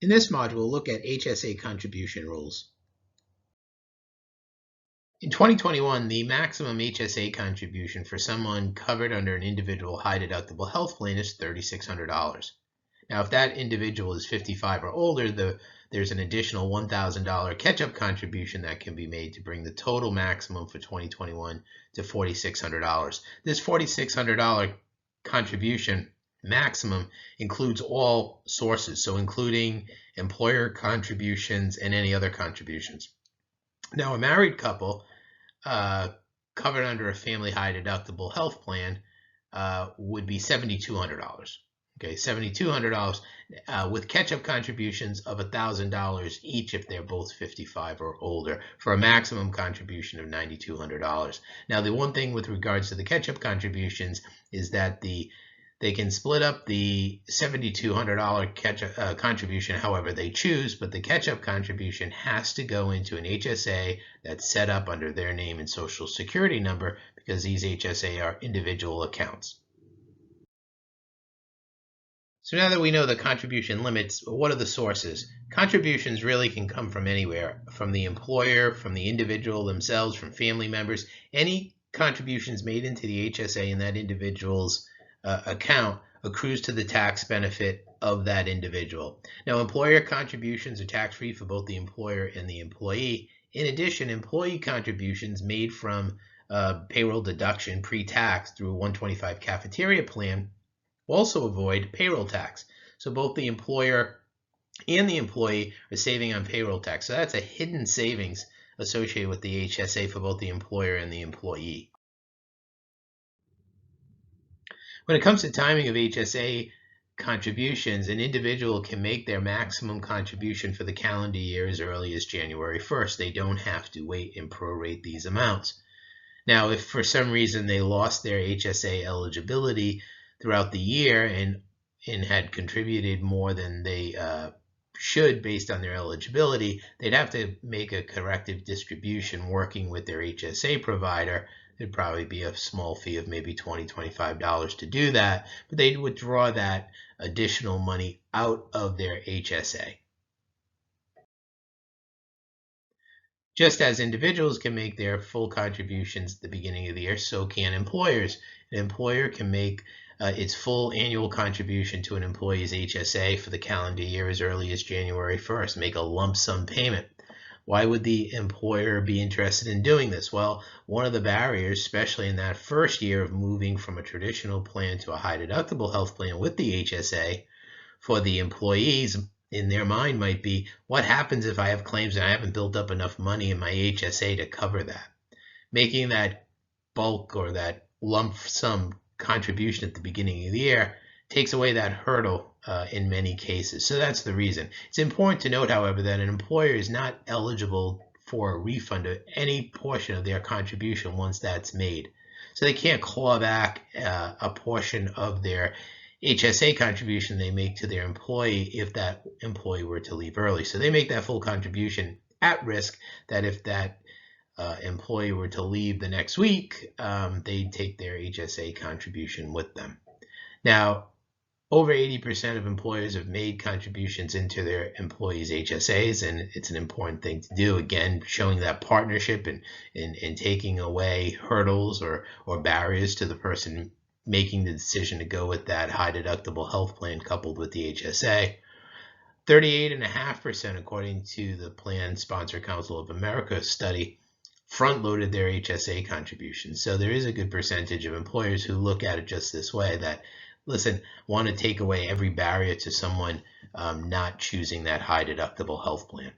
In this module, we'll look at HSA contribution rules. In 2021, the maximum HSA contribution for someone covered under an individual high deductible health plan is $3,600. Now, if that individual is 55 or older, there's an additional $1,000 catch-up contribution that can be made to bring the total maximum for 2021 to $4,600. This $4,600 contribution maximum includes all sources, so including employer contributions and any other contributions. Now, a married couple covered under a family high deductible health plan would be $7,200. Okay, $7,200 with catch-up contributions of $1,000 each if they're both 55 or older, for a maximum contribution of $9,200. Now, the one thing with regards to the catch-up contributions is that they can split up the $7,200 catch-up contribution however they choose, but the catch-up contribution has to go into an HSA that's set up under their name and social security number, because these HSA are individual accounts. So now that we know the contribution limits, what are the sources? Contributions really can come from anywhere, from the employer, from the individual themselves, from family members. Any contributions made into the HSA in that individual's account accrues to the tax benefit of that individual. Now, employer contributions are tax-free for both the employer and the employee. In addition, employee contributions made from payroll deduction pre-tax through a 125 cafeteria plan also avoid payroll tax. So both the employer and the employee are saving on payroll tax. So that's a hidden savings associated with the HSA for both the employer and the employee. When it comes to timing of HSA contributions, an individual can make their maximum contribution for the calendar year as early as January 1st. They don't have to wait and prorate these amounts. Now, if for some reason they lost their HSA eligibility throughout the year and had contributed more than they should based on their eligibility, they'd have to make a corrective distribution working with their HSA provider. There'd probably be a small fee of maybe $20, $25 to do that, but they'd withdraw that additional money out of their HSA. Just as individuals can make their full contributions at the beginning of the year, so can employers. An employer can make its full annual contribution to an employee's HSA for the calendar year as early as January 1st, make a lump sum payment. Why would the employer be interested in doing this? Well, one of the barriers, especially in that first year of moving from a traditional plan to a high deductible health plan with the HSA, for the employees in their mind might be, what happens if I have claims and I haven't built up enough money in my HSA to cover that? Making that bulk or that lump sum contribution at the beginning of the year takes away that hurdle in many cases. So that's the reason. It's important to note, however, that an employer is not eligible for a refund of any portion of their contribution once that's made. So they can't claw back a portion of their HSA contribution they make to their employee if that employee were to leave early. So they make that full contribution at risk that if that employee were to leave the next week, they'd take their HSA contribution with them. Now, over 80% of employers have made contributions into their employees' HSAs, and it's an important thing to do. Again, showing that partnership and taking away hurdles or barriers to the person making the decision to go with that high deductible health plan coupled with the HSA. 38.5%, according to the Plan Sponsor Council of America study, front-loaded their HSA contributions. So there is a good percentage of employers who look at it just this way, that, listen, want to take away every barrier to someone not choosing that high deductible health plan.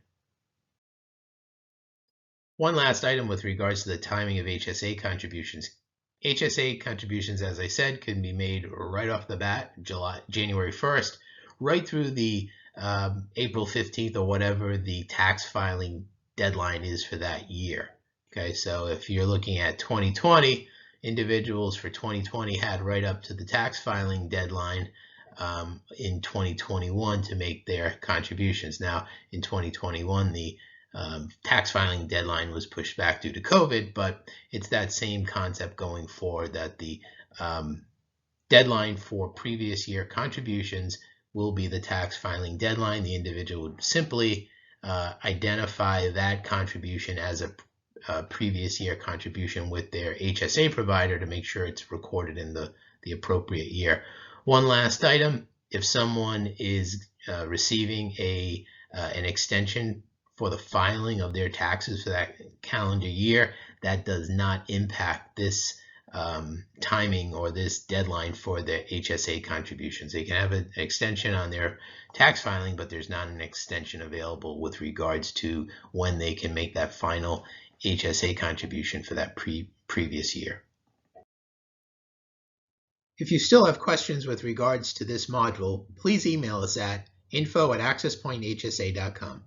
One last item with regards to the timing of HSA contributions. HSA contributions, as I said, can be made right off the bat, January 1st, right through the April 15th or whatever the tax filing deadline is for that year. Okay, so if you're looking at 2020, individuals for 2020 had right up to the tax filing deadline in 2021 to make their contributions. Now, in 2021, the tax filing deadline was pushed back due to COVID, but it's that same concept going forward, that the deadline for previous year contributions will be the tax filing deadline. The individual would simply identify that contribution as a previous year contribution with their HSA provider to make sure it's recorded in the appropriate year. One last item, if someone is receiving an extension for the filing of their taxes for that calendar year, that does not impact this timing or this deadline for the HSA contributions. They can have an extension on their tax filing, but there's not an extension available with regards to when they can make that final HSA contribution for that previous year. If you still have questions with regards to this module, please email us at info@accesspointhsa.com.